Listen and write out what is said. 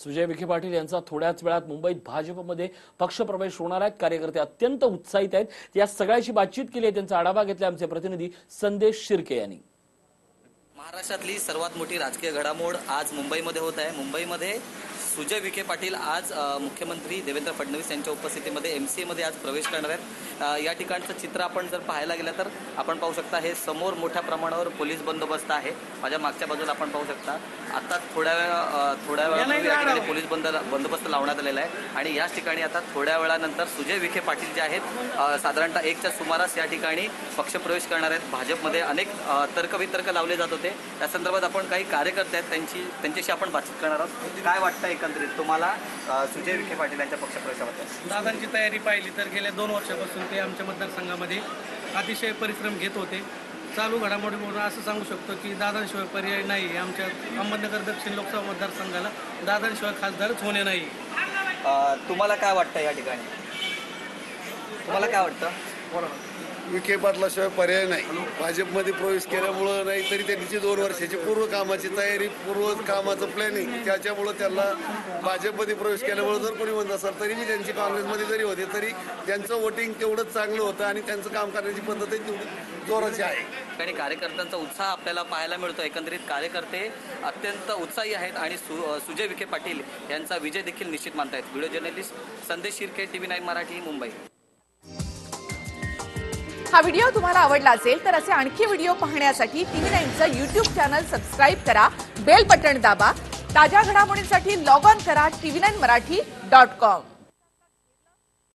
सुजय विखे पाटील यांचा थोड्याच वेळात मुंबईत भाजपमध्ये पक्षप्रवेश होणार आहे। कार्यकर्ते अत्यंत उत्साहित आहेत। या सगळ्याची बातचीत केली आहे, त्यांचा आढावा घेतला आमचे प्रतिनिधी संदेश शिर्के यांनी। महाराष्ट्रातली सर्वात मोठी राजकीय घडामोड आज मुंबईमध्ये होत आहे। मुंबईमध्ये सुजय विखे पाटील आज मुख्यमंत्री देवेंद्र फडणवीस यांच्या उपस्थितीमध्ये MCA मध्ये आज प्रवेश करणार आहेत। या ठिकाणचं चित्र आपण जर पाहायला गेलं तर आपण पाहू शकता हे समोर मोठ्या प्रमाणावर पोलीस बंदोबस्त आहे। माझ्या मागच्या बाजूला आपण पाहू शकता आता थोड्या वेळापूर्वी या ठिकाणी पोलीस बंदोबस्त लावण्यात आलेला आहे आणि याच ठिकाणी आता थोड्या वेळानंतर सुजय विखे पाटील जे आहेत साधारणतः 1च्या सुमारास या ठिकाणी पक्षप्रवेश करणार आहेत। भाजपमध्ये अनेक तर्कवितर्क लावले जात होते, त्या संदर्भात आपण काही कार्यकर्ते आहेत त्यांच्याशी आपण बातचीत करणार आहोत। काय वाटतं एकंदरीत तुम्हाला सुजय विखे पाटील यांच्या पक्षप्रवेशाबद्दल? दादांची तयारी पाहिली तर गेल्या 2 वर्षापासून ते आमच्या मतदारसंघामध्ये अतिशय परिश्रम घेत होते। चालू घडामोडीवरून असं सांगू शकतो की दादांशिवाय पर्याय नाही। आमच्या अहमदनगर दक्षिण लोकसभा मतदारसंघाला दादांशिवाय खासदारच होणे नाही। तुम्हाला काय वाटतं या ठिकाणी? तुम्हाला काय वाटतं? विखे पाटलाशिवाय पर्याय नाही। भाजपमध्ये प्रवेश केल्यामुळं नाही तरी त्यांची 2 वर्षाची पूर्व कामाची तयारी, पूर्व कामाचं प्लॅनिंग, त्याच्यामुळं त्यांना भाजपमध्ये प्रवेश केल्यामुळं जर कोणी म्हणत असेल तरी मी त्यांची काँग्रेसमध्ये जरी होते तरी त्यांचं वोटिंग तेवढंच चांगलं होतं आणि त्यांचं काम करण्याची पद्धत तेवढी जोराची आहे। आणि कार्यकर्त्यांचा उत्साह आपल्याला पाहायला मिळतो। एकंदरीत कार्यकर्ते अत्यंत उत्साही आहेत आणि सुजय विखे पाटील यांचा विजय देखील निश्चित मानतायत। व्हिडिओ जर्नलिस्ट संदेश शिर्के, TV9 मराठी, मुंबई। हा व्हिडिओ तुम्हाला आवडला असेल तर असे आणखी व्हिडिओ पाहण्यासाठी TV9चं YouTube चॅनल सबस्क्राइब करा, बेल बटन दाबा। ताज्या घडामोडींसाठी लॉग ऑन करा tv9marathi.com।